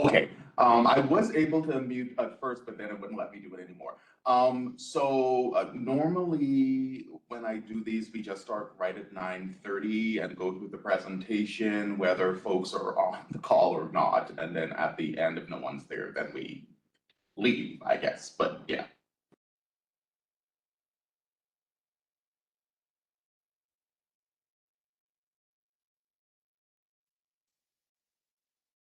Okay. I was able to mute at first, but then it wouldn't let me do it anymore. Normally when I do these, we just start right at 9:30 and go through the presentation, whether folks are on the call or not. And then at the end, if no one's there, then we leave, I guess. But yeah.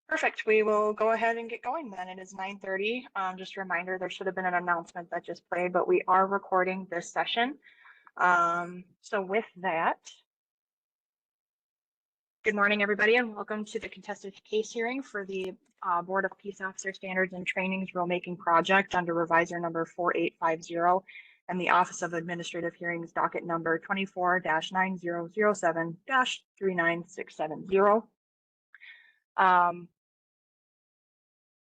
Perfect. We will go ahead and get going then. It is 9:30. Just a reminder, there should have been an announcement that just played, but we are recording this session. So with that, good morning, everybody, and welcome to the contested case hearing for the Board of Peace Officer Standards and Trainings Rulemaking Project under revisor number 4850 and the Office of Administrative Hearings docket number 24-9007-39670.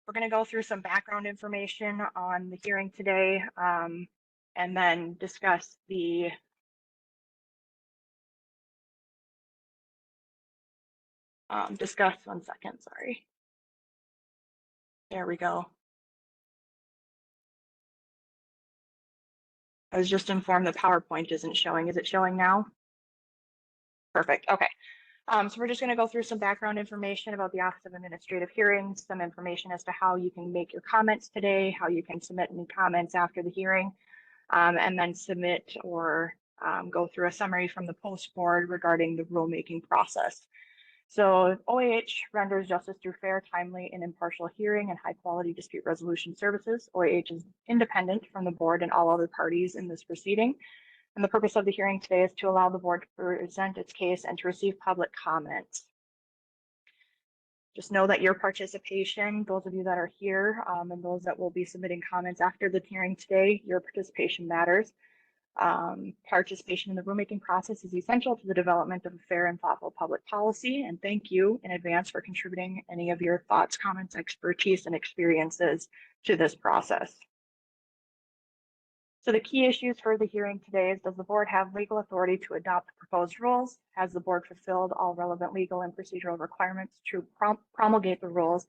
We're going to go through some background information on the hearing today, and then discuss the one second, sorry. There we go. I was just informed the PowerPoint isn't showing. Is it showing now? Perfect. Okay. So we're just going to go through some background information about the Office of Administrative Hearings, some information as to how you can make your comments today, how you can submit any comments after the hearing, and then submit or go through a summary from the post board regarding the rulemaking process. So OAH renders justice through fair, timely, and impartial hearing and high-quality dispute resolution services. OAH is independent from the board and all other parties in this proceeding. And the purpose of the hearing today is to allow the board to present its case and to receive public comments. Just know that your participation, those of you that are here, and those that will be submitting comments after the hearing today, your participation matters. Participation in the rulemaking process is essential to the development of a fair and thoughtful public policy. And thank you in advance for contributing any of your thoughts, comments, expertise, and experiences to this process. So the key issues for the hearing today is, does the board have legal authority to adopt the proposed rules? Has the board fulfilled all relevant legal and procedural requirements to promulgate the rules?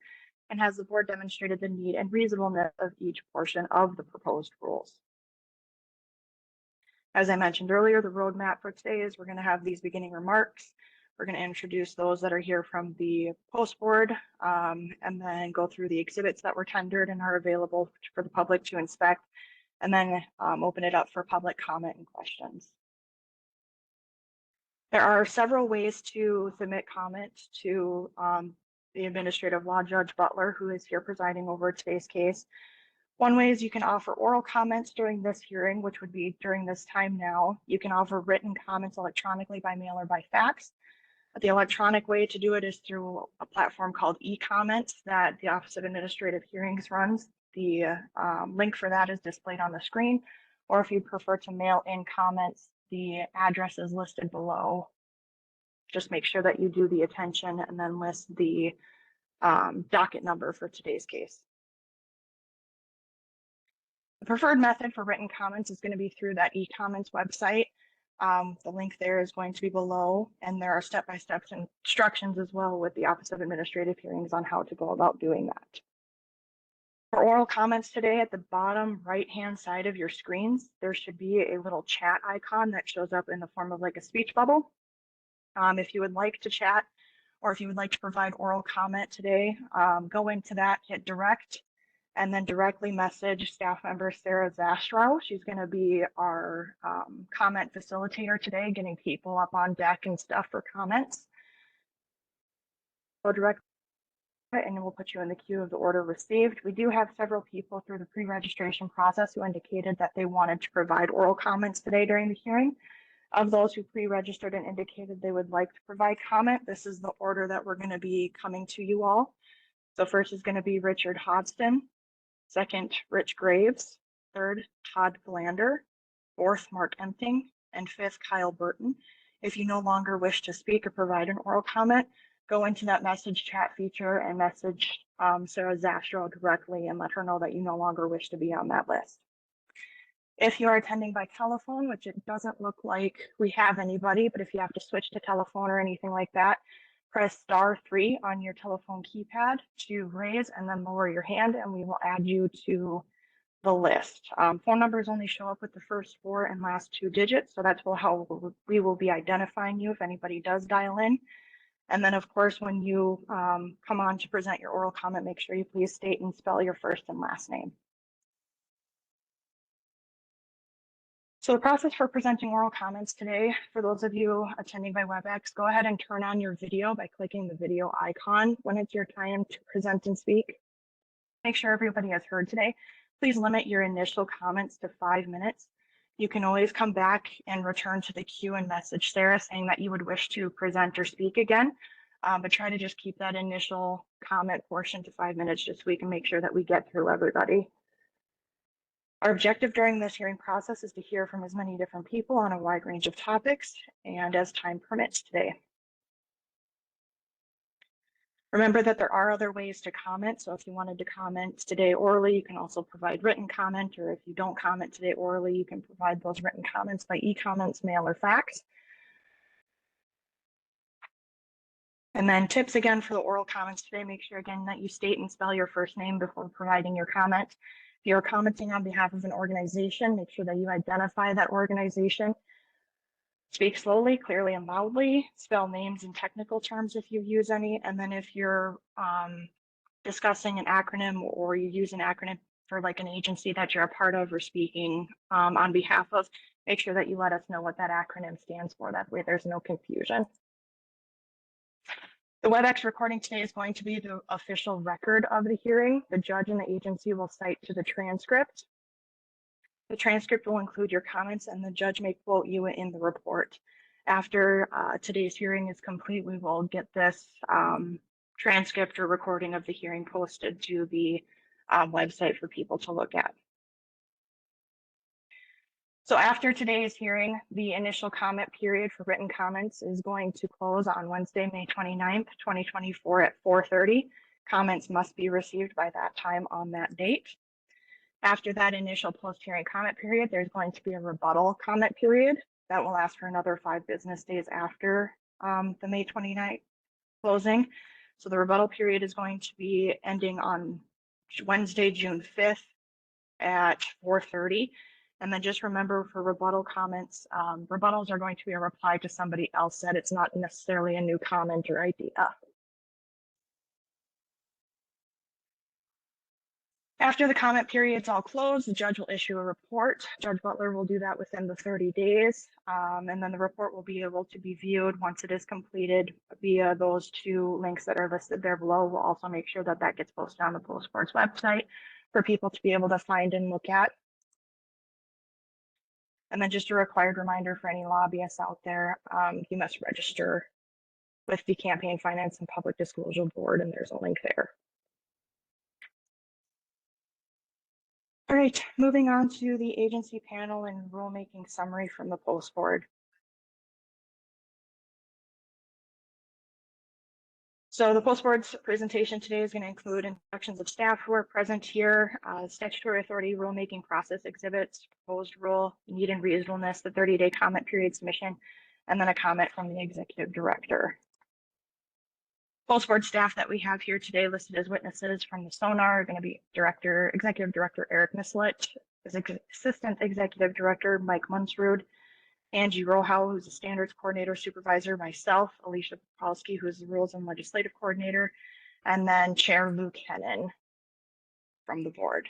And has the board demonstrated the need and reasonableness of each portion of the proposed rules? As I mentioned earlier, the roadmap for today is we're going to have these beginning remarks. We're going to introduce those that are here from the post board, and then go through the exhibits that were tendered and are available for the public to inspect, and then open it up for public comment and questions. There are several ways to submit comments to the Administrative Law Judge Butler, who is here presiding over today's case. One way is you can offer oral comments during this hearing, which would be during this time now. You can offer written comments electronically by mail or by fax. The electronic way to do it is through a platform called e-comments that the Office of Administrative Hearings runs. The link for that is displayed on the screen, or if you prefer to mail in comments, the address is listed below. Just make sure that you do the attention and then list the docket number for today's case. The preferred method for written comments is going to be through that e-comments website. The link there is going to be below, and there are step-by-step instructions as well with the Office of Administrative Hearings on how to go about doing that. For oral comments today, at the bottom right-hand side of your screens, there should be a little chat icon that shows up in the form of like a speech bubble. If you would like to chat, or if you would like to provide oral comment today, go into that, hit direct, and then directly message staff member Sarah Zastrow. She's going to be our comment facilitator today, getting people up on deck and stuff for comments. Go directly and we'll put you in the queue of the order received. We do have several people through the pre-registration process who indicated that they wanted to provide oral comments today during the hearing. Of those who pre-registered and indicated they would like to provide comment, this is the order that we're going to be coming to you all. So first is going to be Richard Hodgson. Second, Rich Graves. Third, Todd Glander. Fourth, Mark Empting. And fifth, Kyle Burton. If you no longer wish to speak or provide an oral comment, go into that message chat feature and message Sarah Zastrow directly and let her know that you no longer wish to be on that list. If you are attending by telephone, which it doesn't look like we have anybody, but if you have to switch to telephone or anything like that, press *3 on your telephone keypad to raise and then lower your hand, and we will add you to the list. Phone numbers only show up with the first 4 and last 2 digits, so that's how we will be identifying you if anybody does dial in. And then, of course, when you come on to present your oral comment, make sure you please state and spell your first and last name. So the process for presenting oral comments today, for those of you attending by WebEx, go ahead and turn on your video by clicking the video icon when it's your time to present and speak. Make sure everybody has heard today. Please limit your initial comments to 5 minutes. You can always come back and return to the queue and message Sarah saying that you would wish to present or speak again, but try to just keep that initial comment portion to 5 minutes just so we can make sure that we get through everybody. Our objective during this hearing process is to hear from as many different people on a wide range of topics and as time permits today. Remember that there are other ways to comment. So if you wanted to comment today orally, you can also provide written comment, or if you don't comment today orally, you can provide those written comments by e-comments, mail, or fax. And then tips again for the oral comments today, make sure again that you state and spell your first name before providing your comment. If you're commenting on behalf of an organization, make sure that you identify that organization. Speak slowly, clearly, and loudly. Spell names and technical terms if you use any. And then if you're discussing an acronym or you use an acronym for like an agency that you're a part of or speaking on behalf of, make sure that you let us know what that acronym stands for. That way there's no confusion. The WebEx recording today is going to be the official record of the hearing. The judge and the agency will cite to the transcript. The transcript will include your comments and the judge may quote you in the report. After today's hearing is complete, we will get this transcript or recording of the hearing posted to the website for people to look at. So after today's hearing, the initial comment period for written comments is going to close on Wednesday, May 29th, 2024 at 4:30. Comments must be received by that time on that date. After that initial post-hearing comment period, there's going to be a rebuttal comment period that will last for another 5 business days after the May 29th closing. So the rebuttal period is going to be ending on Wednesday, June 5th at 4:30. And then just remember for rebuttal comments, rebuttals are going to be a reply to somebody else said. It's not necessarily a new comment or idea. After the comment period's all closed, the judge will issue a report. Judge Butler will do that within the 30 days. And then the report will be able to be viewed once it is completed via those 2 links that are listed there below. We'll also make sure that that gets posted on the Post Board's website for people to be able to find and look at. And then just a required reminder for any lobbyists out there, you must register with the Campaign Finance and Public Disclosure Board, and there's a link there. All right, moving on to the agency panel and rulemaking summary from the Post Board. So the Post Board's presentation today is going to include introductions of staff who are present here, statutory authority rulemaking process exhibits, proposed rule, need and reasonableness, the 30-day comment period submission, and then a comment from the executive director. Post Board staff that we have here today listed as witnesses from the SONAR are going to be Executive Director Eric Mislet, Assistant Executive Director Mike Munsrud, Angie Rohow, who's a Standards Coordinator Supervisor, myself, Alicia Popolski, who's the Rules and Legislative Coordinator, and then Chair Luke Hennon from the board.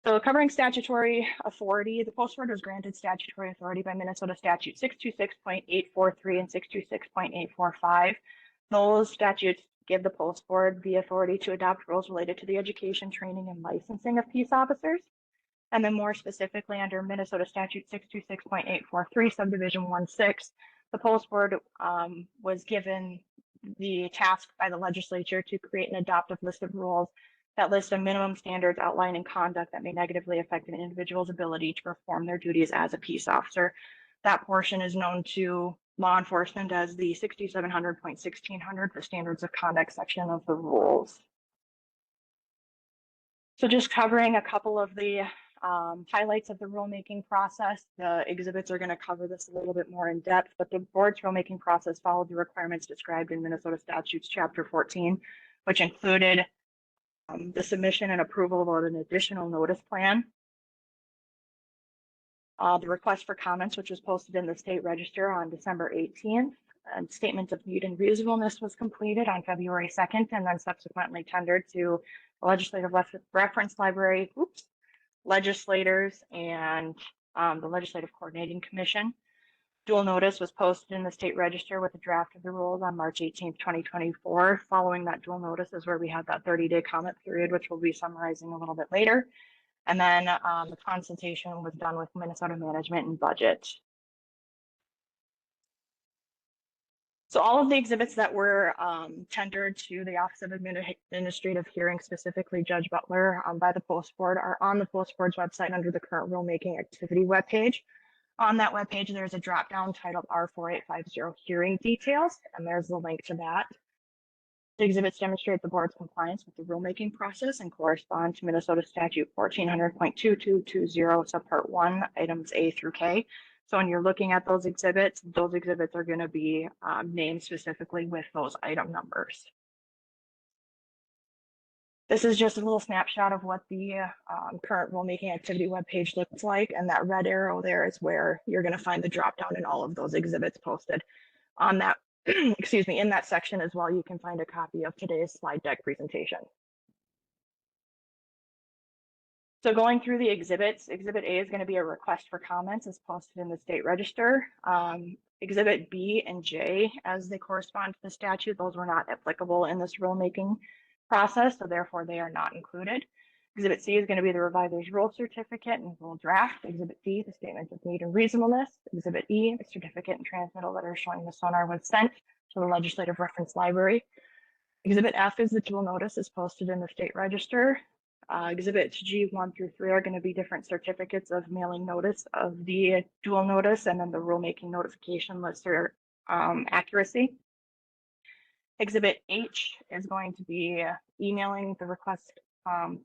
So covering statutory authority, the Post Board was granted statutory authority by Minnesota Statute 626.843 and 626.845. Those statutes give the Post Board the authority to adopt rules related to the education, training, and licensing of peace officers. And then more specifically under Minnesota Statute 626.843, Subdivision 1-6, the Post Board was given the task by the legislature to create an adoptive list of rules that list of minimum standards outlining conduct that may negatively affect an individual's ability to perform their duties as a peace officer. That portion is known to law enforcement as the 6700.1600, the standards of conduct section of the rules. So just covering a couple of the highlights of the rulemaking process. The exhibits are going to cover this a little bit more in depth, but the board's rulemaking process followed the requirements described in Minnesota Statutes Chapter 14, which included the submission and approval of an additional notice plan. The request for comments, which was posted in the state register on December 18th, and statement of need and reasonableness was completed on February 2nd, and then subsequently tendered to the legislative reference library, legislators, and the Legislative Coordinating Commission. Dual notice was posted in the state register with a draft of the rules on March 18th, 2024. Following that dual notice is where we had that 30-day comment period, which we'll be summarizing a little bit later. And then the consultation was done with Minnesota Management and Budget. So all of the exhibits that were tendered to the Office of Administrative Hearings, specifically Judge Butler, by the Post Board, are on the Post Board's website under the current rulemaking activity webpage. On that webpage, there's a drop-down titled R4850 Hearing Details, and there's the link to that. The exhibits demonstrate the board's compliance with the rulemaking process and correspond to Minnesota Statute 1400.2220 subpart 1, items A through K. So when you're looking at those exhibits are going to be named specifically with those item numbers. This is just a little snapshot of what the current rulemaking activity webpage looks like, and that red arrow there is where you're going to find the drop down in all of those exhibits posted. On that, excuse me, in that section as well, you can find a copy of today's slide deck presentation. So going through the exhibits, Exhibit A is going to be a request for comments as posted in the state register. Exhibit B and J, as they correspond to the statute, those were not applicable in this rulemaking process, so therefore they are not included. Exhibit C is going to be the reviser's rule certificate and rule draft. Exhibit D, the statement of need and reasonableness. Exhibit E, the certificate and transmittal letter showing the sonar was sent to the legislative reference library. Exhibit F is the dual notice is posted in the state register. Exhibits G1 through 3 are going to be different certificates of mailing notice of the dual notice, and then the rulemaking notification lists their accuracy. Exhibit H is going to be emailing the request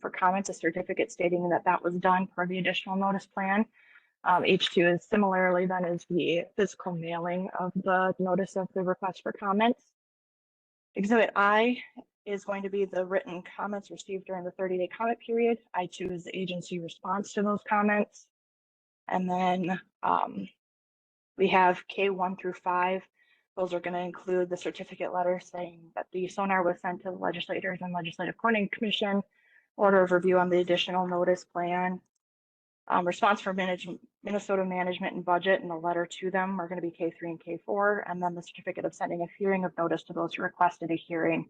for comments, a certificate stating that that was done per the additional notice plan. H2 is similarly then is the physical mailing of the notice of the request for comments. Exhibit I is going to be the written comments received during the 30-day comment period. I2 is the agency response to those comments. And then we have K1 through 5. Those are going to include the certificate letter saying that the sonar was sent to the legislators and Legislative Coordinating Commission, order of review on the additional notice plan, response from Minnesota Management and Budget, and the letter to them are going to be K3 and K4, and then the certificate of sending a hearing of notice to those who requested a hearing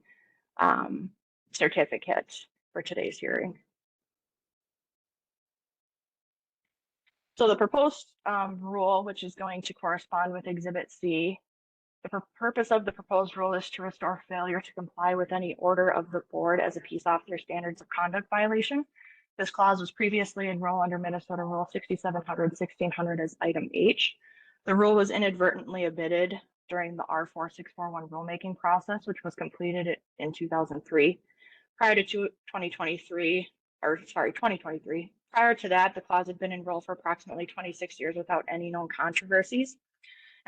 certificate for today's hearing. So the proposed rule, which is going to correspond with Exhibit C, the purpose of the proposed rule is to restore failure to comply with any order of the board as a peace officer standards of conduct violation. This clause was previously enrolled under Minnesota Rule 6700-1600 as item H. The rule was inadvertently omitted during the R4641 rulemaking process, which was completed in 2003. Prior to 2023, prior to that, the clause had been enrolled for approximately 26 years without any known controversies.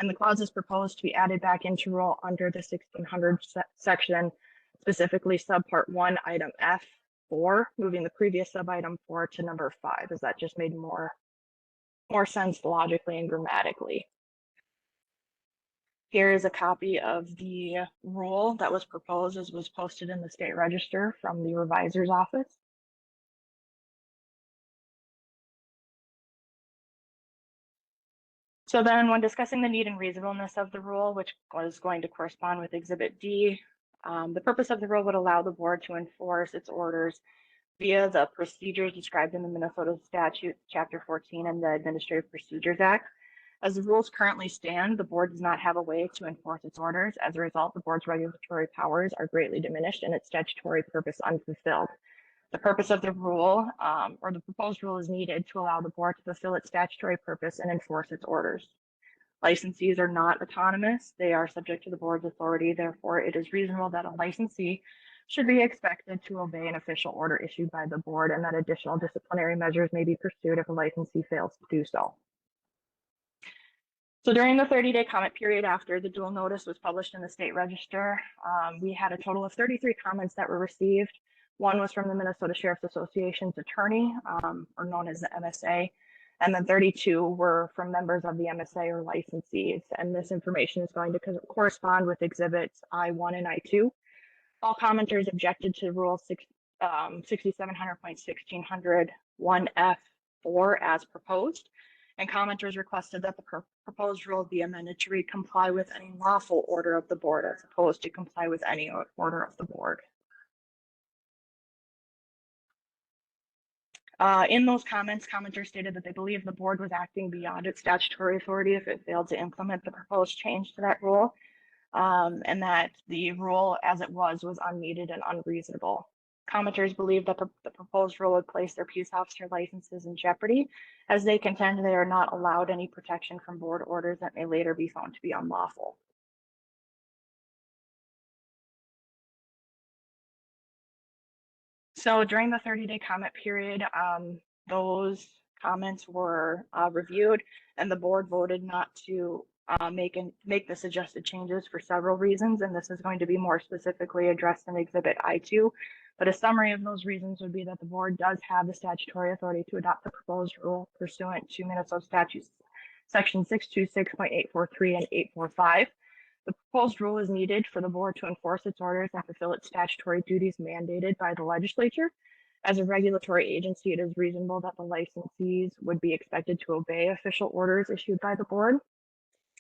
And the clause is proposed to be added back into rule under the 1600 section, specifically subpart 1, item F4, moving the previous subitem 4 to number 5, as that just made more sense logically and grammatically. Here is a copy of the rule that was proposed, as was posted in the state register from the reviser's office. So then when discussing the need and reasonableness of the rule, which was going to correspond with Exhibit D, the purpose of the rule would allow the board to enforce its orders via the procedures described in the Minnesota Statute, Chapter 14 and the Administrative Procedures Act. As the rules currently stand, the board does not have a way to enforce its orders. As a result, the board's regulatory powers are greatly diminished and its statutory purpose unfulfilled. The purpose of the rule, or the proposed rule, is needed to allow the board to fulfill its statutory purpose and enforce its orders. Licensees are not autonomous. They are subject to the board's authority. Therefore, it is reasonable that a licensee should be expected to obey an official order issued by the board, and that additional disciplinary measures may be pursued if a licensee fails to do so. So during the 30-day comment period after the dual notice was published in the state register, we had a total of 33 comments that were received. One was from the Minnesota Sheriff's Association's attorney, or known as the MSA, and then 32 were from members of the MSA or licensees. And this information is going to correspond with exhibits I1 and I2. All commenters objected to Rule 6700.1600 1F4 as proposed, and commenters requested that the proposed rule be amended to read comply with any lawful order of the board as opposed to comply with any order of the board. In those comments, commenters stated that they believe the board was acting beyond its statutory authority if it failed to implement the proposed change to that rule, and that the rule as it was unneeded and unreasonable. Commenters believe that the proposed rule would place their peace officer licenses in jeopardy, as they contend they are not allowed any protection from board orders that may later be found to be unlawful. So during the 30-day comment period, those comments were reviewed, and the board voted not to make the suggested changes for several reasons, and this is going to be more specifically addressed in Exhibit I2. But a summary of those reasons would be that the board does have the statutory authority to adopt the proposed rule pursuant to Minnesota statutes section 626.843 and 845. The proposed rule is needed for the board to enforce its orders and fulfill its statutory duties mandated by the legislature. As a regulatory agency, it is reasonable that the licensees would be expected to obey official orders issued by the board.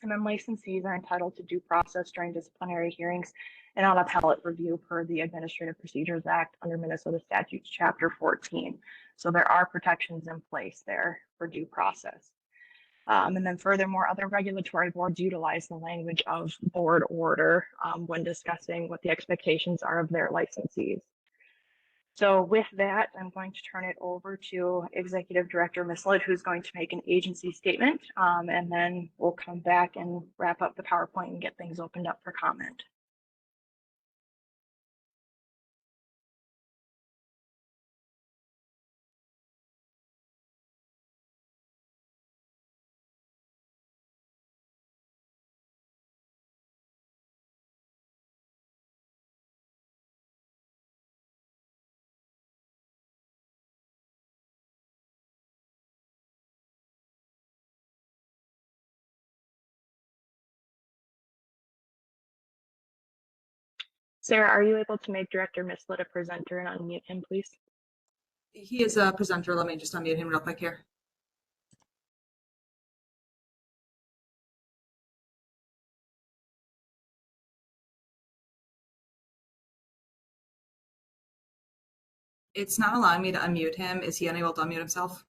And then licensees are entitled to due process during disciplinary hearings and on appellate review per the Administrative Procedures Act under Minnesota Statutes Chapter 14. So there are protections in place there for due process. And then furthermore, other regulatory boards utilize the language of board order when discussing what the expectations are of their licensees. So with that, I'm going to turn it over to Executive Director Misled, who's going to make an agency statement, and then we'll come back and wrap up the PowerPoint and get things opened up for comment. Sarah, are you able to make Director Misled a presenter and unmute him, please? He is a presenter. Let me just unmute him real quick here. It's not allowing me to unmute him. Is he unable to unmute himself?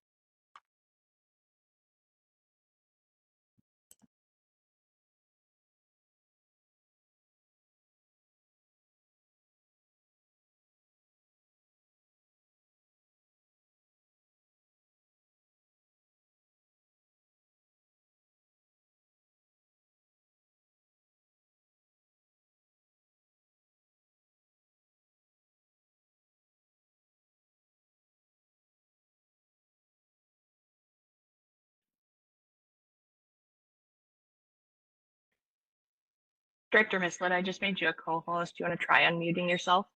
Director Misled, I just made you a co-host. Do you want to try unmuting yourself?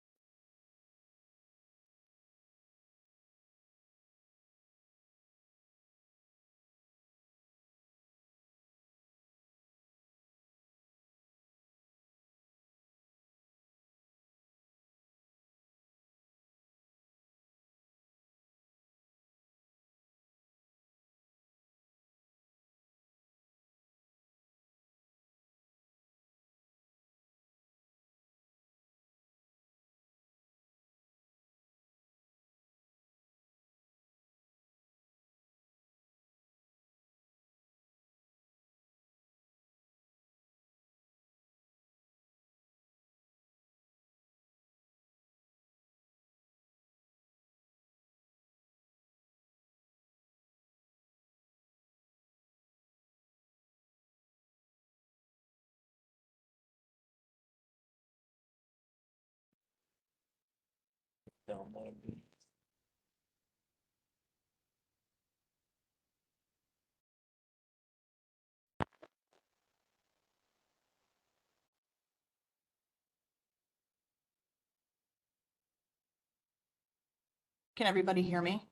Can everybody hear me?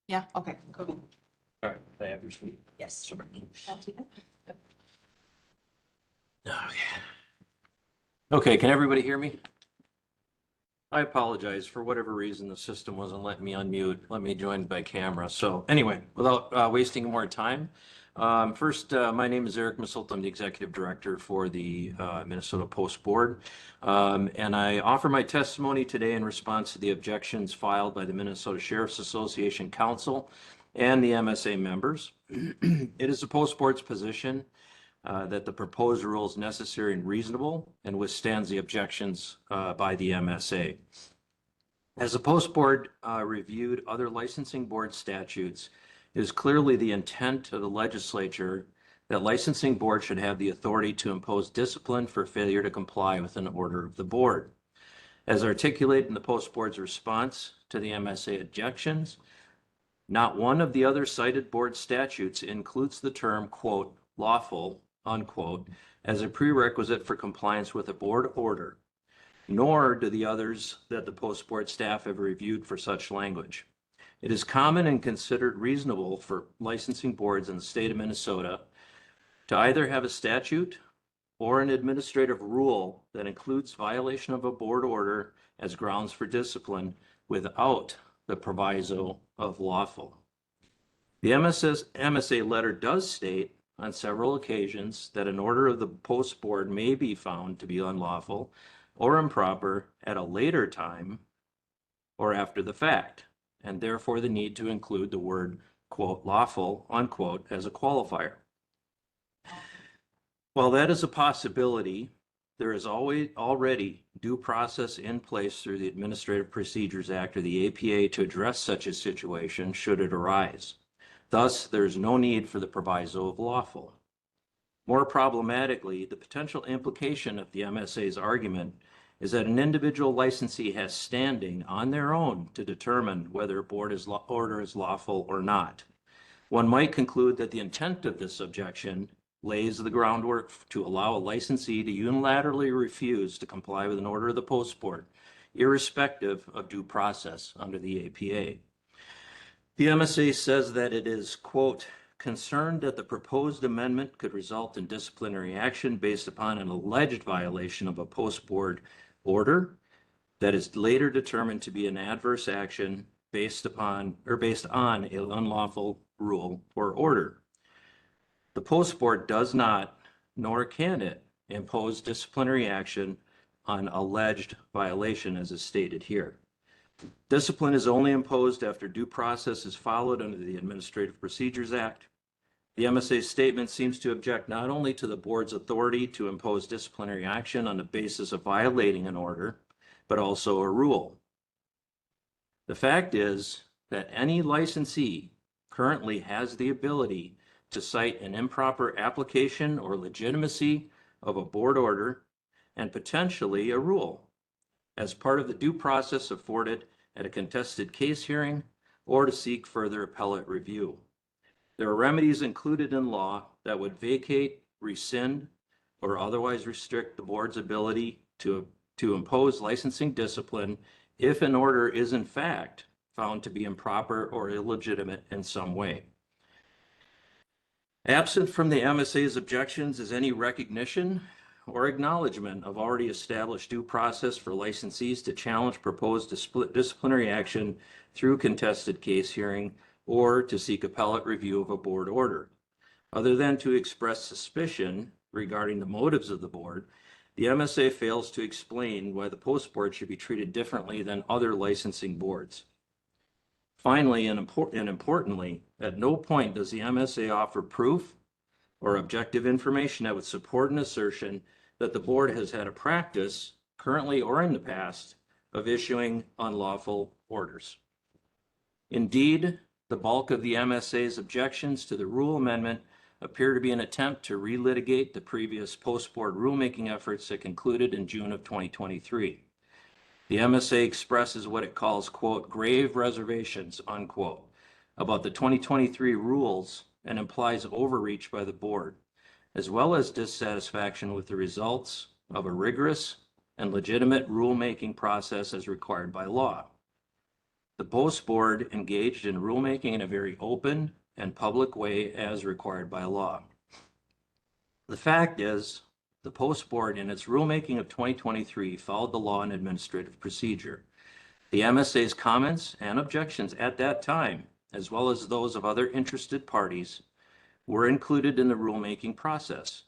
Yeah, okay, cool. All right, I have your seat. Yes. Sure. Okay. Okay, can everybody hear me? I apologize. For whatever reason, the system wasn't letting me unmute, let me join by camera. So anyway, without wasting more time, first, my name is Eric Misselt. I'm the Executive Director for the Minnesota Post Board. And I offer my testimony today in response to the objections filed by the Minnesota Sheriff's Association Council and the MSA members. It is the Post Board's position that the proposed rule is necessary and reasonable and withstands the objections by the MSA. As the Post Board reviewed other licensing board statutes, it is clearly the intent of the legislature that licensing boards should have the authority to impose discipline for failure to comply with an order of the board. As articulated in the Post Board's response to the MSA objections, not one of the other cited board statutes includes the term, quote, lawful, unquote, as a prerequisite for compliance with a board order, nor do the others that the Post Board staff have reviewed for such language. It is common and considered reasonable for licensing boards in the state of Minnesota to either have a statute or an administrative rule that includes violation of a board order as grounds for discipline without the proviso of lawful. The MSA letter does state on several occasions that an order of the Post Board may be found to be unlawful or improper at a later time or after the fact, and therefore the need to include the word, quote, lawful, unquote, as a qualifier. While that is a possibility, there is already due process in place through the Administrative Procedures Act or the APA to address such a situation should it arise. Thus, there is no need for the proviso of lawful. More problematically, the potential implication of the MSA's argument is that an individual licensee has standing on their own to determine whether a board order is lawful or not. One might conclude that the intent of this objection lays the groundwork to allow a licensee to unilaterally refuse to comply with an order of the Post Board, irrespective of due process under the APA. The MSA says that it is, quote, concerned that the proposed amendment could result in disciplinary action based upon an alleged violation of a Post Board order that is later determined to be an adverse action based on an unlawful rule or order. The Post Board does not, nor can it, impose disciplinary action on alleged violation as is stated here. Discipline is only imposed after due process is followed under the Administrative Procedures Act. The MSA's statement seems to object not only to the board's authority to impose disciplinary action on the basis of violating an order, but also a rule. The fact is that any licensee currently has the ability to cite an improper application or legitimacy of a board order and potentially a rule as part of the due process afforded at a contested case hearing or to seek further appellate review. There are remedies included in law that would vacate, rescind, or otherwise restrict the board's ability to impose licensing discipline if an order is in fact found to be improper or illegitimate in some way. Absent from the MSA's objections is any recognition or acknowledgement of already established due process for licensees to challenge proposed disciplinary action through contested case hearing or to seek appellate review of a board order. Other than to express suspicion regarding the motives of the board, the MSA fails to explain why the Post Board should be treated differently than other licensing boards. Finally, and importantly, at no point does the MSA offer proof or objective information that would support an assertion that the board has had a practice, currently or in the past, of issuing unlawful orders. Indeed, the bulk of the MSA's objections to the rule amendment appear to be an attempt to relitigate the previous Post Board rulemaking efforts that concluded in June of 2023. The MSA expresses what it calls, quote, grave reservations, unquote, about the 2023 rules and implies overreach by the board, as well as dissatisfaction with the results of a rigorous and legitimate rulemaking process as required by law. The Post Board engaged in rulemaking in a very open and public way as required by law. The fact is, the Post Board in its rulemaking of 2023 followed the law and administrative procedure. The MSA's comments and objections at that time, as well as those of other interested parties, were included in the rulemaking process.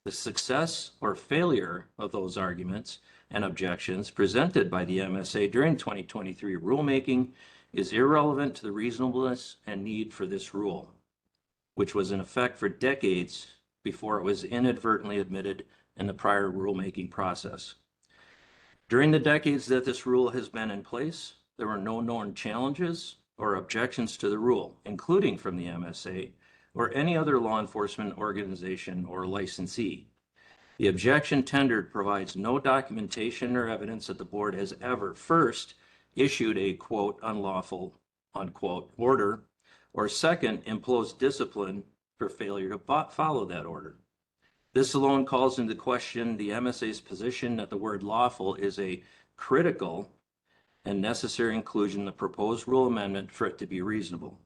The success or failure of those arguments and objections presented by the MSA during 2023 rulemaking is irrelevant to the reasonableness and need for this rule, which was in effect for decades before it was inadvertently admitted in the prior rulemaking process. During the decades that this rule has been in place, there were no known challenges or objections to the rule, including from the MSA or any other law enforcement organization or licensee. The objection tendered provides no documentation or evidence that the board has ever first issued a quote unlawful unquote order, or second imposed discipline for failure to follow that order. This alone calls into question the MSA's position that the word lawful is a critical and necessary inclusion in the proposed rule amendment for it to be reasonable.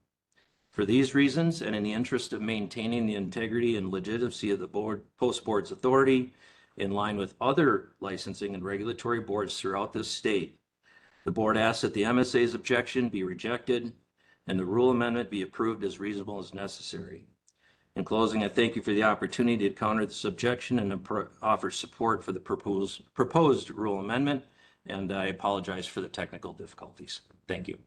For these reasons, and in the interest of maintaining the integrity and legitimacy of the Post Board's authority, in line with other licensing and regulatory boards throughout this state, the board asks that the MSA's objection be rejected and the rule amendment be approved as reasonable as necessary. In closing, I thank you for the opportunity to counter this objection and offer support for the proposed rule amendment, and I apologize for the technical difficulties. Thank you.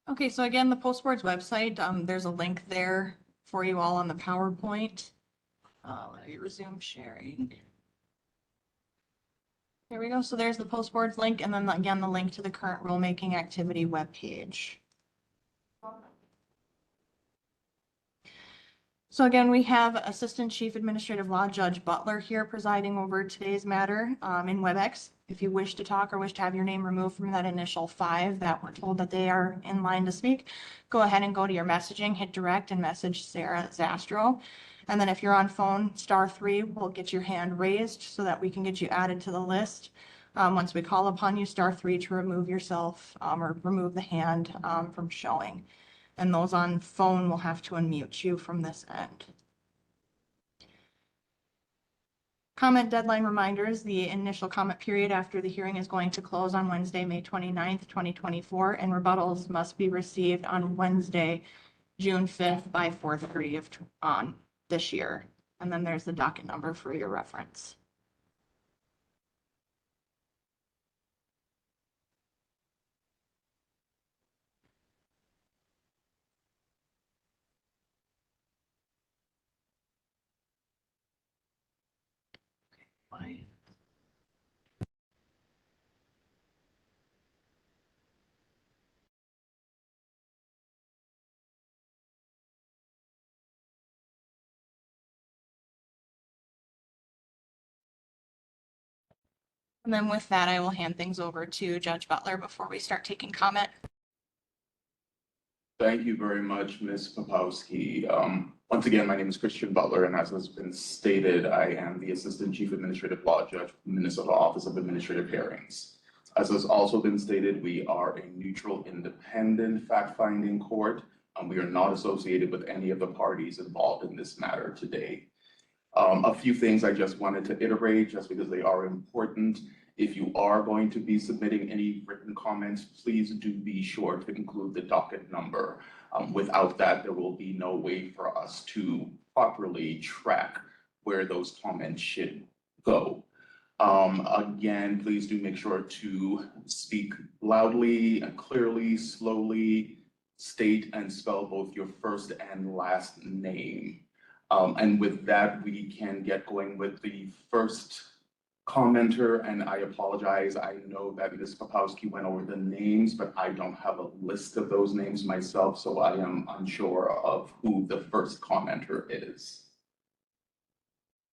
Okay, so again, the Post Board's website, there's a link there for you all on the PowerPoint. Let me resume sharing. There we go. So there's the Post Board's link, and then again, the link to the current rulemaking activity webpage. So again, we have Assistant Chief Administrative Law Judge Butler here presiding over today's matter in WebEx. If you wish to talk or wish to have your name removed from that initial 5 that we're told that they are in line to speak, go ahead and go to your messaging, hit direct and message Sarah Zastro. And then if you're on phone, *3 will get your hand raised so that we can get you added to the list. Once we call upon you, *3 to remove yourself or remove the hand from showing. And those on phone will have to unmute you from this end. Comment deadline reminders: the initial comment period after the hearing is going to close on Wednesday, May 29th, 2024, and rebuttals must be received on Wednesday, June 5th by 4:30 on this year. And then there's the docket number for your reference. Why? And then with that, I will hand things over to Judge Butler before we start taking comment. Thank you very much, Ms. Popowski. Once again, my name is Christian Butler, and as has been stated, I am the Assistant Chief Administrative Law Judge, Minnesota Office of Administrative Hearings. As has also been stated, we are a neutral, independent fact-finding court, and we are not associated with any of the parties involved in this matter today. A few things I just wanted to iterate, just because they are important. If you are going to be submitting any written comments, please do be sure to include the docket number. Without that, there will be no way for us to properly track where those comments should go. Again, please do make sure to speak loudly and clearly, slowly, state and spell both your first and last name. And with that, we can get going with the first commenter, and I apologize. I know that Ms. Popowski went over the names, but I don't have a list of those names myself, so I am unsure of who the first commenter is.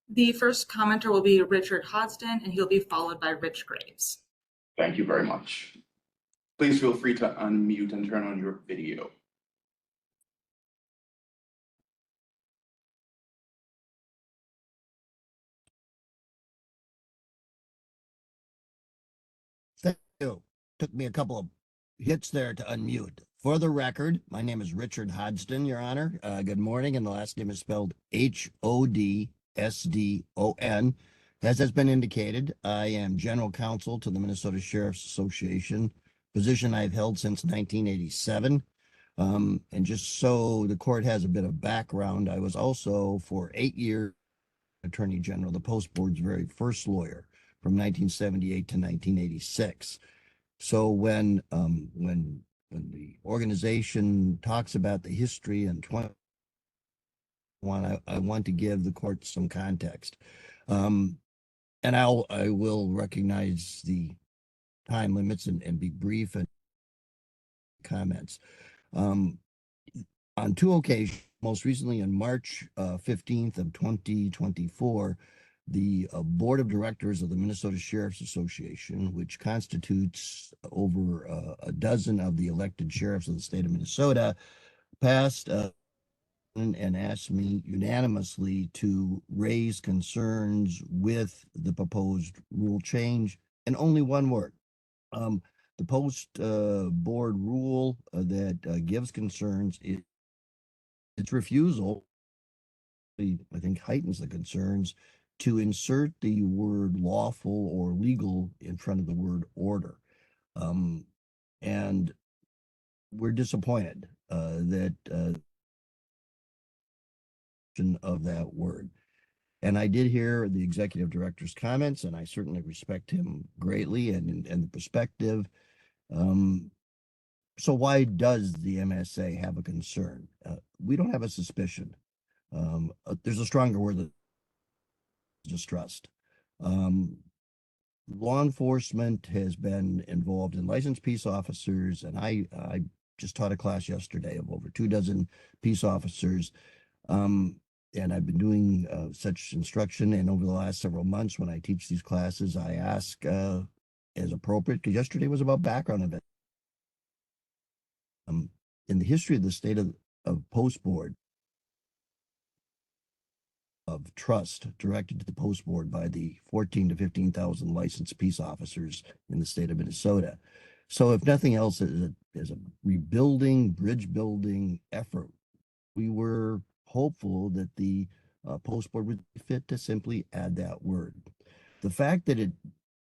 The first commenter will be Richard Hodgson, and he'll be followed by Rich Graves. Thank you very much. Please feel free to unmute and turn on your video. Thank you. Took me a couple of hits there to unmute. For the record, my name is Richard Hodgson, Your Honor. Good morning, and the last name is spelled Hodsdon. As has been indicated, I am General Counsel to the Minnesota Sheriff's Association, position I've held since 1987. And just so the court has a bit of background, I was also for 8 years Attorney General, the Post Board's very first lawyer from 1978 to 1986. So when the organization talks about the history and I want to give the court some context. And I will recognize the time limits and be brief and comments. On two occasions, most recently on March 15th of 2024, the Board of Directors of the Minnesota Sheriff's Association, which constitutes over a dozen of the elected sheriffs of the state of Minnesota, passed and asked me unanimously to raise concerns with the proposed rule change, and only one word. The post board rule that gives concerns is its refusal, I think, heightens the concerns to insert the word lawful or legal in front of the word order. And we're disappointed that of that word. And I did hear the executive director's comments, and I certainly respect him greatly and the perspective. So why does the MSA have a concern? We don't have a suspicion. There's a stronger word, that distrust. Law enforcement has been involved in licensed peace officers, and I just taught a class yesterday of over 24 peace officers. And I've been doing such instruction, and over the last several months when I teach these classes, I ask as appropriate, because yesterday was about background events. In the history of the state of Post Board, of trust directed to the Post Board by the 14 to 15,000 licensed peace officers in the state of Minnesota. So if nothing else, as a rebuilding, bridge building effort, we were hopeful that the Post Board would be fit to simply add that word. The fact that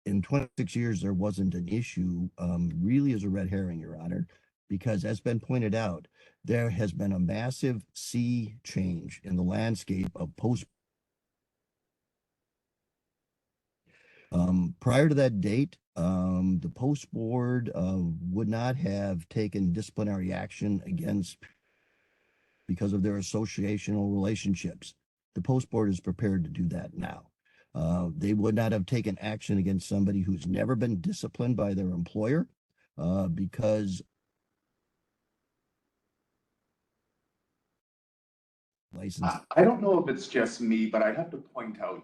in 26 years there wasn't an issue really is a red herring, Your Honor, because as been pointed out, there has been a massive sea change in the landscape of post. Prior to that date, the Post Board would not have taken disciplinary action against because of their associational relationships. The Post Board is prepared to do that now. They would not have taken action against somebody who's never been disciplined by their employer because license. I don't know if it's just me, but I have to point out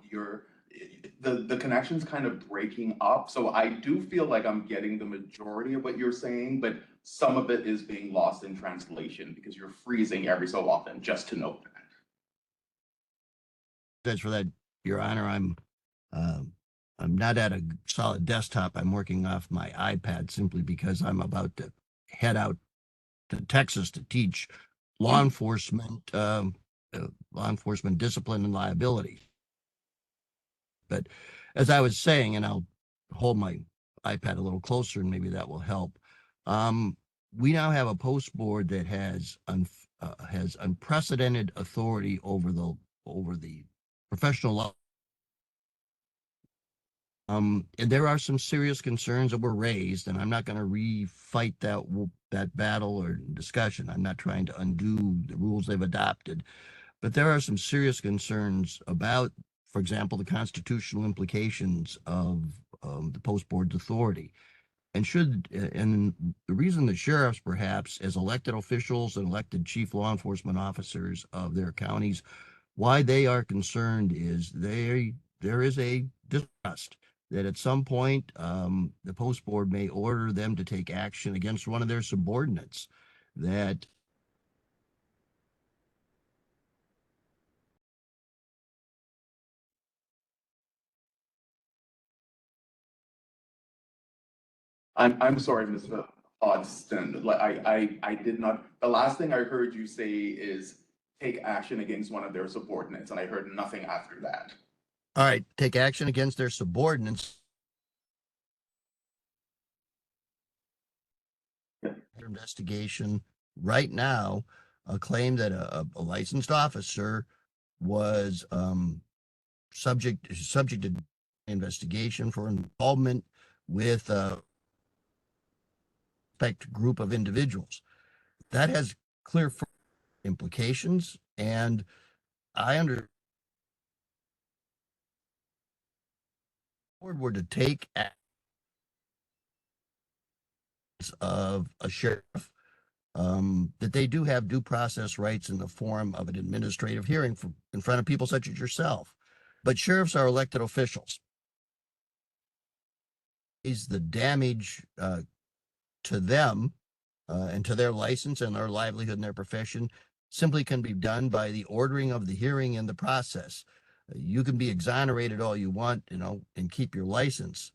the connection's kind of breaking up. So I do feel like I'm getting the majority of what you're saying, but some of it is being lost in translation because you're freezing every so often, just to note that. That's for that, Your Honor. I'm not at a solid desktop. I'm working off my iPad simply because I'm about to head out to Texas to teach law enforcement discipline and liability. But as I was saying, and I'll hold my iPad a little closer and maybe that will help. We now have a Post Board that has unprecedented authority over the professional law. And there are some serious concerns that were raised, and I'm not going to refight that battle or discussion. I'm not trying to undo the rules they've adopted, but there are some serious concerns about for example, the constitutional implications of the post board's authority. And the reason that sheriffs, perhaps as elected officials and elected chief law enforcement officers of their counties, why they are concerned is there is a distrust that at some point the post board may order them to take action against one of their subordinates that I'm sorry, Mr. Hodgson, like, I did not, the last thing I heard you say is take action against one of their subordinates, and I heard nothing after that. all right, take action against their subordinates. Investigation right now, a claim that a licensed officer was subject to investigation for involvement with a suspect group of individuals. That has clear implications, and I understand were to take acts of a sheriff, that they do have due process rights in the form of an administrative hearing in front of people such as yourself. But sheriffs are elected officials. Is the damage to them and to their license and their livelihood and their profession simply can be done by the ordering of the hearing and the process. You can be exonerated all you want, and keep your license,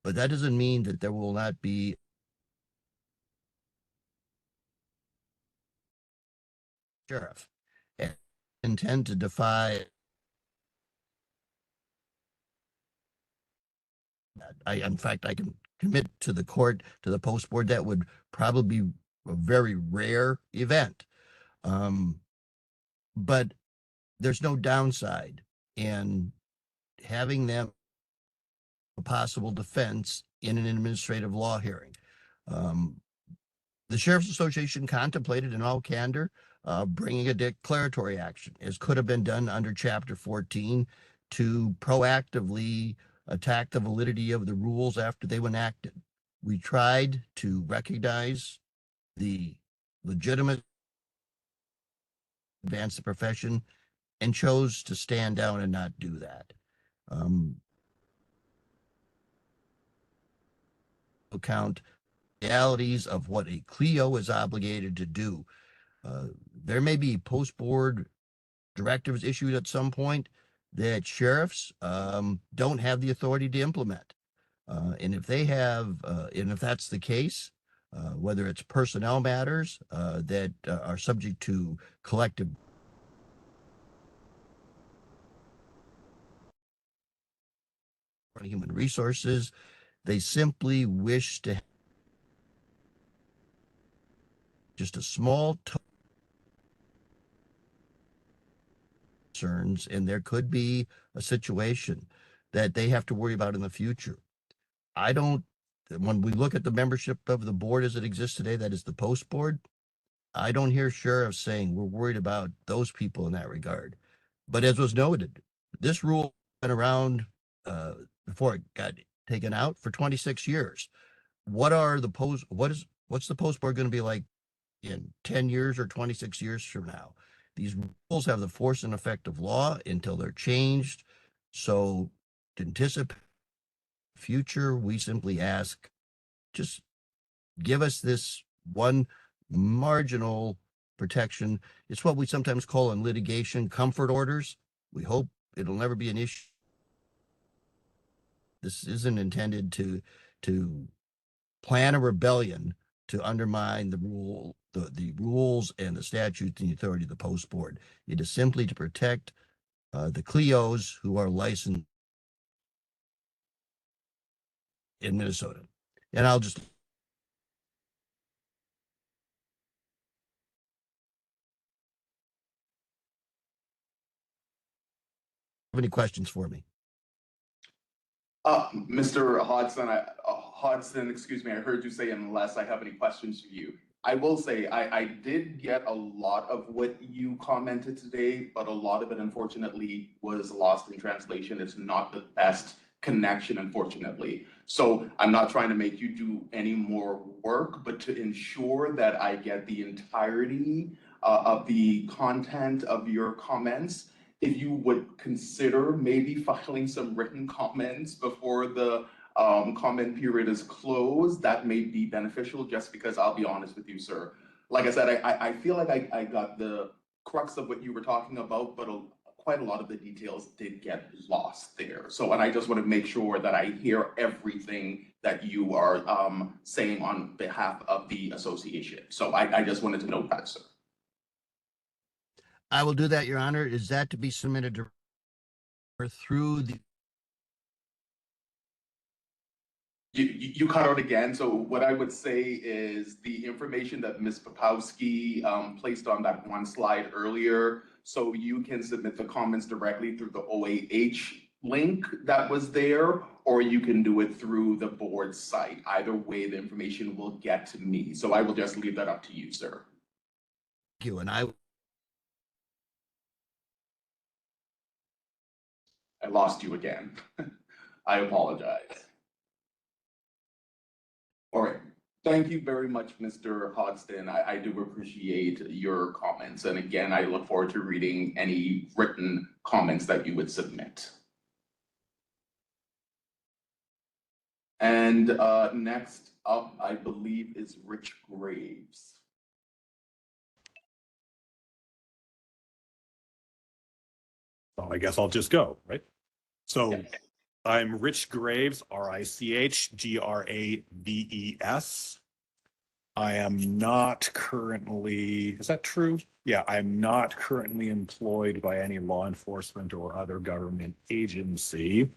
but that doesn't mean that there will not be sheriff and intend to defy. In fact, I can commit to the court, to the post board, that would probably be a very rare event. But there's no downside in having them a possible defense in an administrative law hearing. The Sheriff's Association contemplated, in all candor, bringing a declaratory action, as could have been done under Chapter 14, to proactively attack the validity of the rules after they were enacted. We tried to recognize the legitimate advance the profession and chose to stand down and not do that. Account realities of what a Clio is obligated to do. There may be post board directives issued at some point that sheriffs don't have the authority to implement. And if they have, and if that's the case, whether it's personnel matters that are subject to collective human resources, they simply wish to have just a small concerns, and there could be a situation that they have to worry about in the future. When we look at the membership of the board as it exists today, that is the post board, I don't hear sheriffs saying we're worried about those people in that regard. But as was noted, this rule been around before it got taken out for 26 years. What's the post board going to be like in 10 years or 26 years from now? These rules have the force and effect of law until they're changed. So to anticipate the future, we simply ask, just give us this one marginal protection. It's what we sometimes call in litigation comfort orders. We hope it'll never be an issue. This isn't intended to plan a rebellion to undermine the rules and the statutes and the authority of the post board. It is simply to protect the Clios who are licensed in Minnesota. And I'll just have any questions for me. Mr. Hodgson, excuse me, I heard you say unless I have any questions for you. I will say, I did get a lot of what you commented today, but a lot of it unfortunately was lost in translation. It's not the best connection, unfortunately. So I'm not trying to make you do any more work, but to ensure that I get the entirety of the content of your comments, if you would consider maybe filing some written comments before the comment period is closed, that may be beneficial, just because I'll be honest with you, sir. Like I said, I feel like I got the crux of what you were talking about, but quite a lot of the details did get lost there. So, and I just want to make sure that I hear everything that you are saying on behalf of the association. So I just wanted to know that, sir. I will do that, Your Honor. Is that to be submitted to through the? You cut out again. So what I would say is the information that Ms. Popowski placed on that one slide earlier, so you can submit the comments directly through the OAH link that was there, or you can do it through the board site. Either way, the information will get to me. So I will just leave that up to you, sir. Thank you. And I lost you again. I apologize. All right. Thank you very much, Mr. Hodgson. I do appreciate your comments. And again, I look forward to reading any written comments that you would submit. And next up, I believe, is Rich Graves. So I guess I'll just go, right? So Yes. I'm Rich Graves, RICHGRAVES. I am not currently, is that true? Yeah, I'm not currently employed by any law enforcement or other government agency.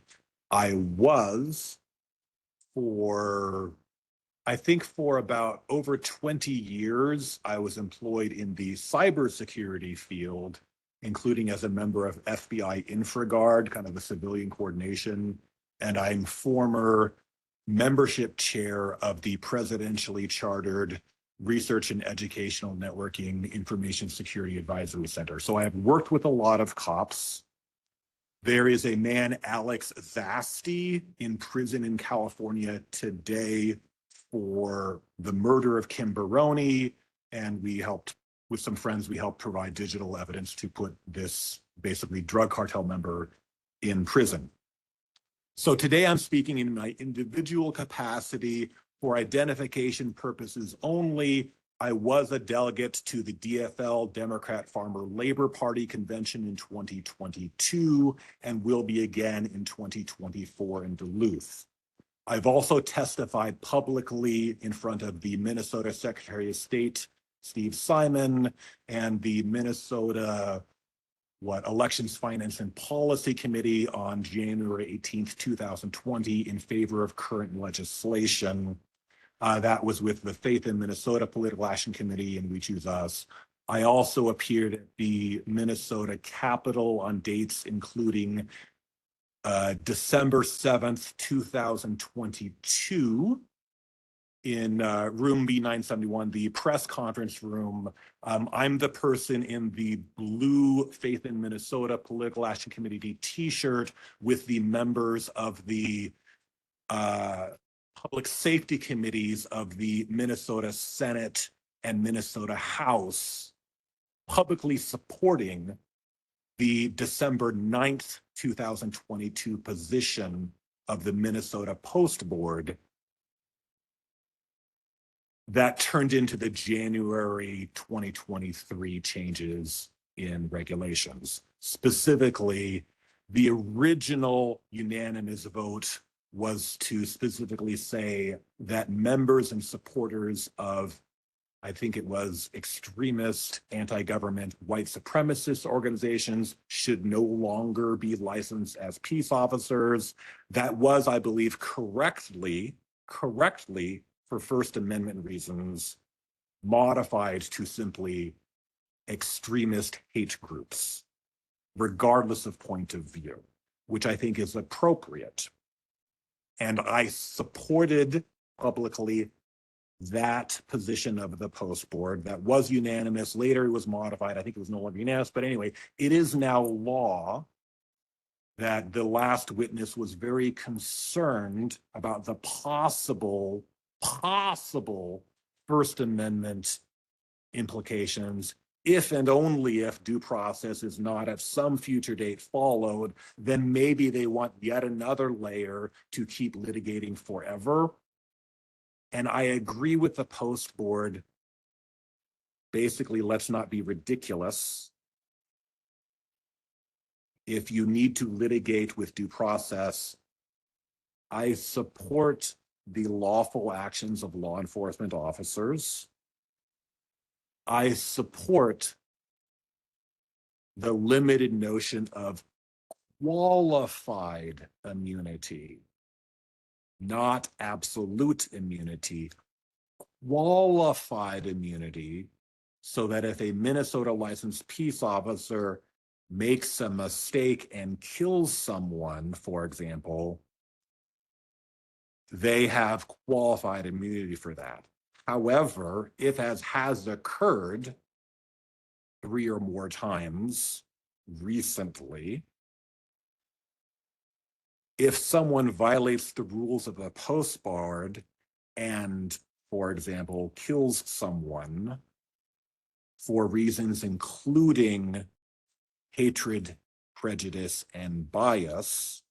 I was I think for about over 20 years, I was employed in the cybersecurity field, including as a member of FBI InfraGard, kind of the civilian coordination. And I'm former membership chair of the presidentially chartered Research and Educational Networking Information Security Advisory Center. So I have worked with a lot of cops. There is a man, Alex Zasti, in prison in California today for the murder of Kim Baroni. And we helped, with some friends, we helped provide digital evidence to put this basically drug cartel member in prison. So today I'm speaking in my individual capacity for identification purposes only. I was a delegate to the DFL, Democrat Farmer Labor Party convention in 2022 and will be again in 2024 in Duluth. I've also testified publicly in front of the Minnesota Secretary of State, Steve Simon, and the Minnesota Elections, Finance, and Policy Committee on January 18th, 2020 in favor of current legislation. That was with the Faith in Minnesota Political Action Committee and We Choose Us. I also appeared at the Minnesota Capitol on dates including December 7th, 2022 in room B971, the press conference room. I'm the person in the blue Faith in Minnesota Political Action Committee t-shirt with the members of the public safety committees of the Minnesota Senate and Minnesota House publicly supporting the December 9th, 2022 position of the Minnesota Post Board that turned into the January 2023 changes in regulations. Specifically, the original unanimous vote was to specifically say that members and supporters of, I think it was extremist, anti-government, white supremacist organizations should no longer be licensed as peace officers. That was, I believe, correctly, for First Amendment reasons, modified to simply extremist hate groups, regardless of point of view, which I think is appropriate. And I supported publicly that position of the post board that was unanimous. Later it was modified. I think it was no longer unanimous, but anyway, it is now law that the last witness was very concerned about the possible First Amendment implications. If and only if due process is not at some future date followed, then maybe they want yet another layer to keep litigating forever. And I agree with the post board. Basically, let's not be ridiculous. If you need to litigate with due process, I support the lawful actions of law enforcement officers. I support the limited notion of qualified immunity, not absolute immunity, qualified immunity, so that if a Minnesota licensed peace officer makes a mistake and kills someone, for example, they have qualified immunity for that. However, if as has occurred 3 or more times recently, if someone violates the rules of the post board and, for example, kills someone for reasons including hatred, prejudice, and bias,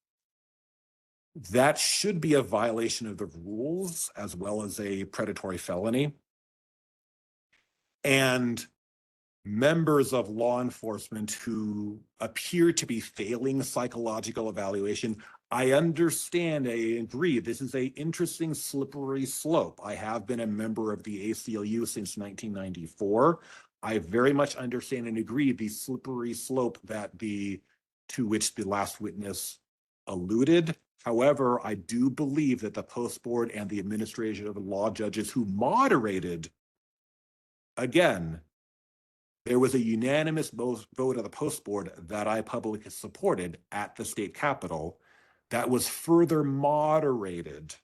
that should be a violation of the rules as well as a predatory felony. And members of law enforcement who appear to be failing psychological evaluation, I understand, I agree, this is an interesting slippery slope. I have been a member of the ACLU since 1994. I very much understand and agree the slippery slope to which the last witness alluded. However, I do believe that the post board and the administration of the law judges who moderated, again, there was a unanimous vote of the post board that I publicly supported at the state capitol that was further moderated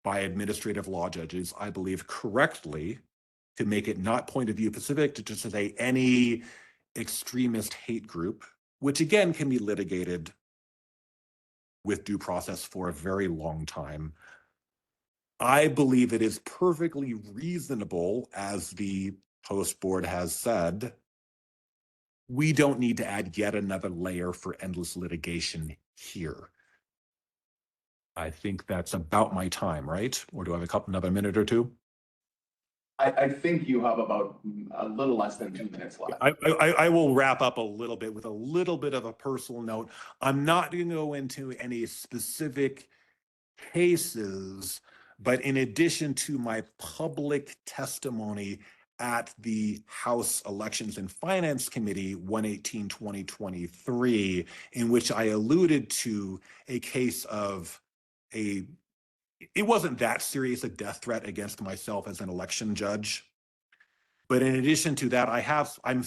by administrative law judges, I believe correctly, to make it not point of view specific, to just say any extremist hate group, which again can be litigated with due process for a very long time. I believe it is perfectly reasonable, as the post board has said, we don't need to add yet another layer for endless litigation here. I think that's about my time, right? Or do I have another minute or two? I think you have about a little less than 2 minutes left. I will wrap up a little bit with a little bit of a personal note. I'm not going to go into any specific cases, but in addition to my public testimony at the House Elections and Finance Committee 1/18/2023, in which I alluded to a case of it wasn't that serious a death threat against myself as an election judge. But in addition to that, I'm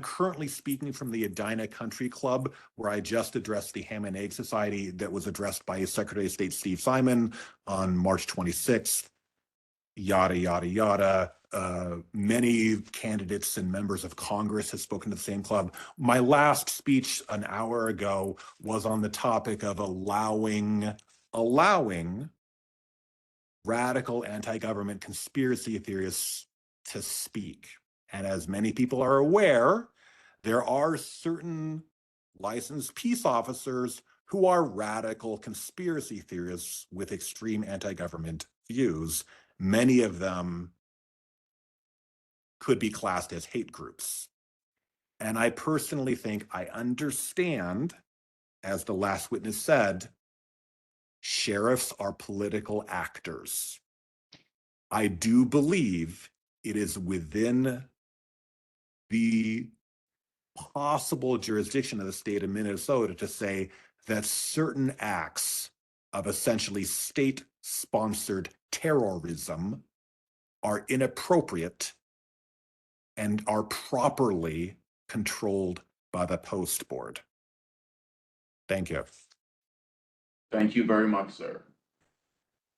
currently speaking from the Edina Country Club, where I just addressed the Ham and Egg Society that was addressed by Secretary of State Steve Simon on March 26th. Yada, yada, yada. Many candidates and members of Congress have spoken to the same club. My last speech an hour ago was on the topic of allowing radical anti-government conspiracy theorists to speak. And as many people are aware, there are certain licensed peace officers who are radical conspiracy theorists with extreme anti-government views. Many of them could be classed as hate groups. And I personally think I understand, as the last witness said, sheriffs are political actors. I do believe it is within the possible jurisdiction of the state of Minnesota to say that certain acts of essentially state-sponsored terrorism are inappropriate and are properly controlled by the post board. Thank you. Thank you very much, sir.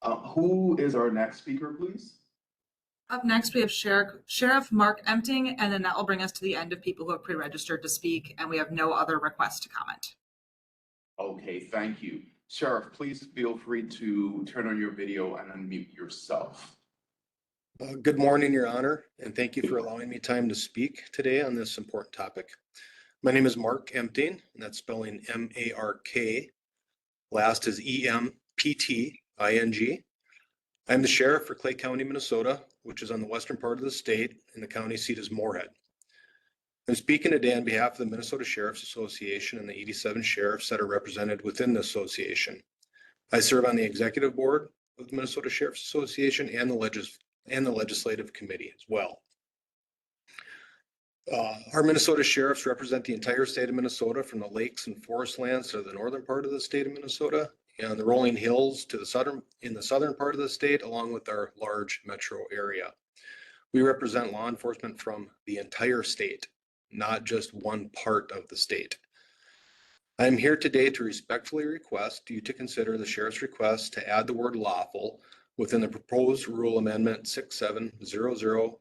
Who is our next speaker, please? Up next, we have Sheriff Mark Empting, and then that will bring us to the end of people who have pre-registered to speak, and we have no other requests to comment. Okay, thank you. Sheriff, please feel free to turn on your video and unmute yourself. Good morning, Your Honor, and thank you for allowing me time to speak today on this important topic. My name is Mark Empting, and that's spelling M-A-R-K. Last is E-M-P-T-I-N-G. I'm the sheriff for Clay County, Minnesota, which is on the western part of the state, and the county seat is Moorhead. I'm speaking today on behalf of the Minnesota Sheriff's Association and the 87 sheriffs that are represented within the association. I serve on the executive board of the Minnesota Sheriff's Association and the legislative committee as well. Our Minnesota sheriffs represent the entire state of Minnesota, from the lakes and forest lands to the northern part of the state of Minnesota, and the rolling hills to the southern part of the state, along with our large metro area. We represent law enforcement from the entire state, not just one part of the state. I am here today to respectfully request you to consider the sheriff's request to add the word lawful within the proposed rule amendment 6700.1600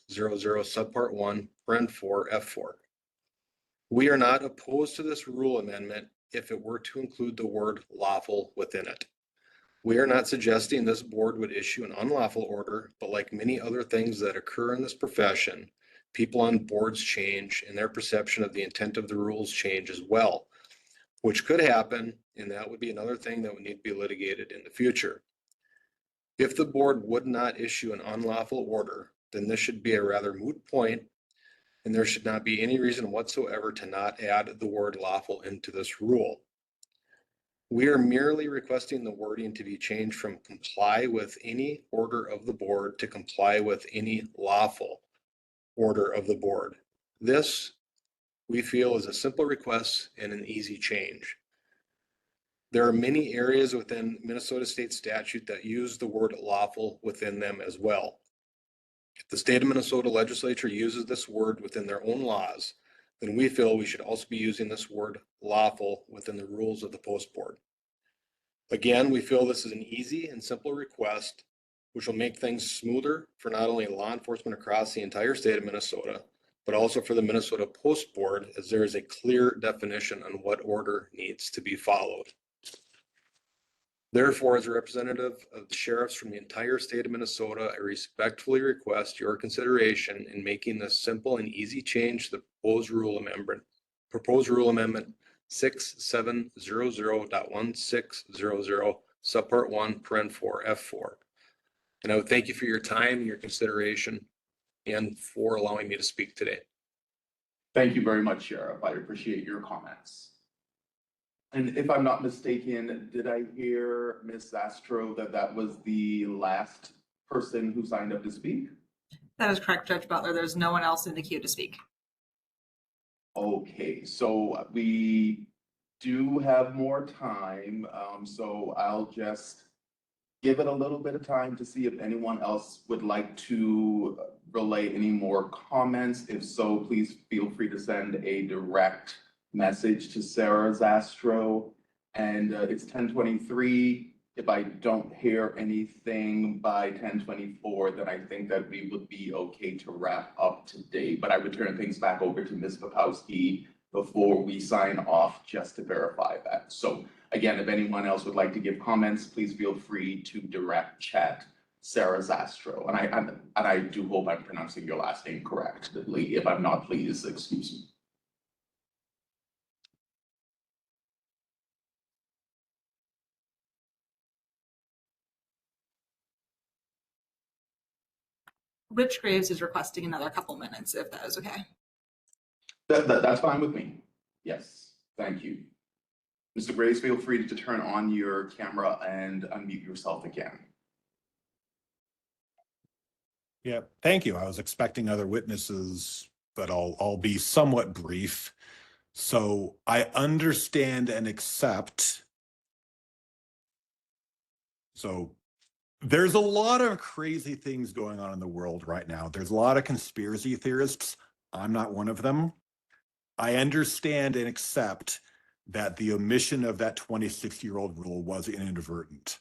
subpart 1, paren 4, F4. We are not opposed to this rule amendment if it were to include the word lawful within it. We are not suggesting this board would issue an unlawful order, but like many other things that occur in this profession, people on boards change and their perception of the intent of the rules change as well, which could happen, and that would be another thing that would need to be litigated in the future. If the board would not issue an unlawful order, then this should be a rather moot point, and there should not be any reason whatsoever to not add the word lawful into this rule. We are merely requesting the wording to be changed from comply with any order of the board to comply with any lawful order of the board. This, we feel, is a simple request and an easy change. There are many areas within Minnesota state statute that use the word lawful within them as well. If the state of Minnesota legislature uses this word within their own laws, then we feel we should also be using this word lawful within the rules of the post board. Again, we feel this is an easy and simple request, which will make things smoother for not only law enforcement across the entire state of Minnesota, but also for the Minnesota Post Board, as there is a clear definition on what order needs to be followed. Therefore, as a representative of the sheriffs from the entire state of Minnesota, I respectfully request your consideration in making this simple and easy change to the proposed rule amendment 6700.1600 subpart 1, paren 4, F4. And I would thank you for your time, your consideration, and for allowing me to speak today. Thank you very much, Sheriff. I appreciate your comments. And if I'm not mistaken, did I hear Ms. Zastro that was the last person who signed up to speak? That is correct, Judge Butler. There's no one else in the queue to speak. Okay, so we do have more time, so I'll just give it a little bit of time to see if anyone else would like to relay any more comments. If so, please feel free to send a direct message to Sarah Zastro. And it's 10:23. If I don't hear anything by 10:24, then I think that we would be okay to wrap up today. But I would turn things back over to Ms. Popowski before we sign off, just to verify that. So again, if anyone else would like to give comments, please feel free to direct chat Sarah Zastro. And I do hope I'm pronouncing your last name correctly. If I'm not, please excuse me. Rich Graves is requesting another couple minutes, if that is okay. That's fine with me. Yes, thank you. Mr. Graves, feel free to turn on your camera and unmute yourself again. Yeah, thank you. I was expecting other witnesses, but I'll be somewhat brief. So I understand and accept. So there's a lot of crazy things going on in the world right now. There's a lot of conspiracy theorists. I'm not one of them. I understand and accept that the omission of that 26-year-old rule was inadvertent.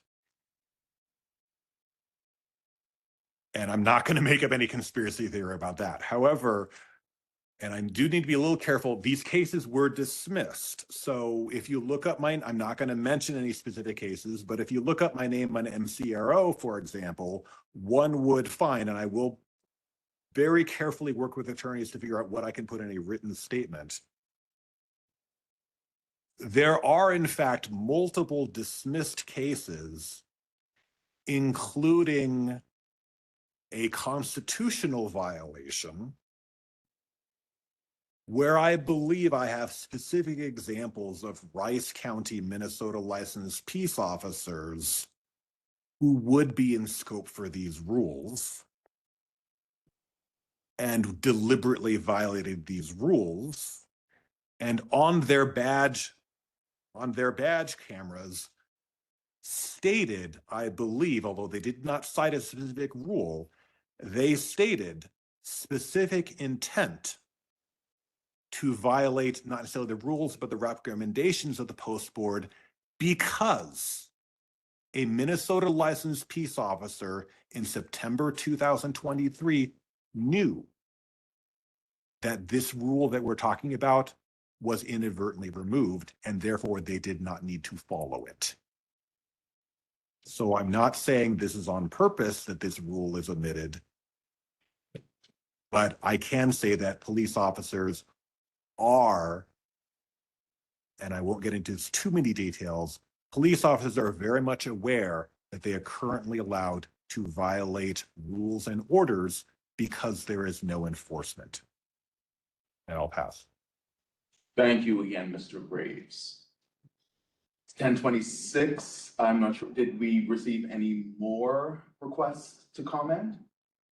And I'm not going to make up any conspiracy theory about that. However, and I do need to be a little careful, these cases were dismissed. So if you look up mine, I'm not going to mention any specific cases, but if you look up my name on MCRO, for example, one would find, and I will very carefully work with attorneys to figure out what I can put in a written statement. There are, in fact, multiple dismissed cases, including a constitutional violation, where I believe I have specific examples of Rice County, Minnesota licensed peace officers who would be in scope for these rules and deliberately violated these rules. And on their badge cameras stated, I believe, although they did not cite a specific rule, they stated specific intent to violate not necessarily the rules, but the recommendations of the post board, because a Minnesota licensed peace officer in September 2023 knew that this rule that we're talking about was inadvertently removed, and therefore they did not need to follow it. So I'm not saying this is on purpose that this rule is omitted, but I can say that police officers are, and I won't get into too many details, police officers are very much aware that they are currently allowed to violate rules and orders because there is no enforcement. And I'll pass. Thank you again, Mr. Graves. 10:26, I'm not sure, did we receive any more requests to comment?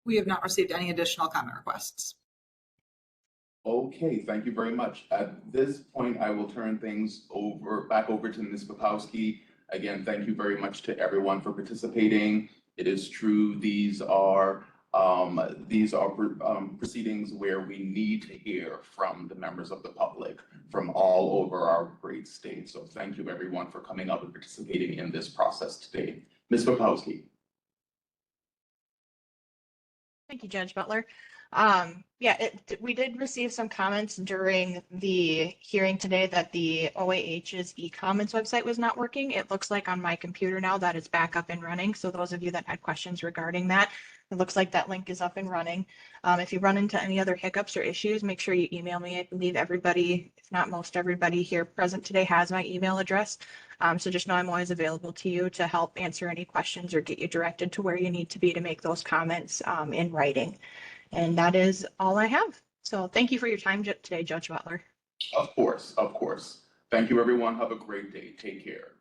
We have not received any additional comment requests. Okay, thank you very much. At this point, I will turn things back over to Ms. Bukowski. Again, thank you very much to everyone for participating. It is true, these are proceedings where we need to hear from the members of the public from all over our great state. So thank you everyone for coming up and participating in this process today. Ms. Bukowski. Thank you, Judge Butler. We did receive some comments during the hearing today that the OAH's e-comments website was not working. It looks like on my computer now that it's back up and running. So those of you that had questions regarding that, it looks like that link is up and running. If you run into any other hiccups or issues, make sure you email me. I believe everybody, if not most everybody here present today, has my email address. So just know I'm always available to you to help answer any questions or get you directed to where you need to be to make those comments in writing. And that is all I have. So thank you for your time today, Judge Butler. Of course, of course. Thank you, everyone. Have a great day. Take care.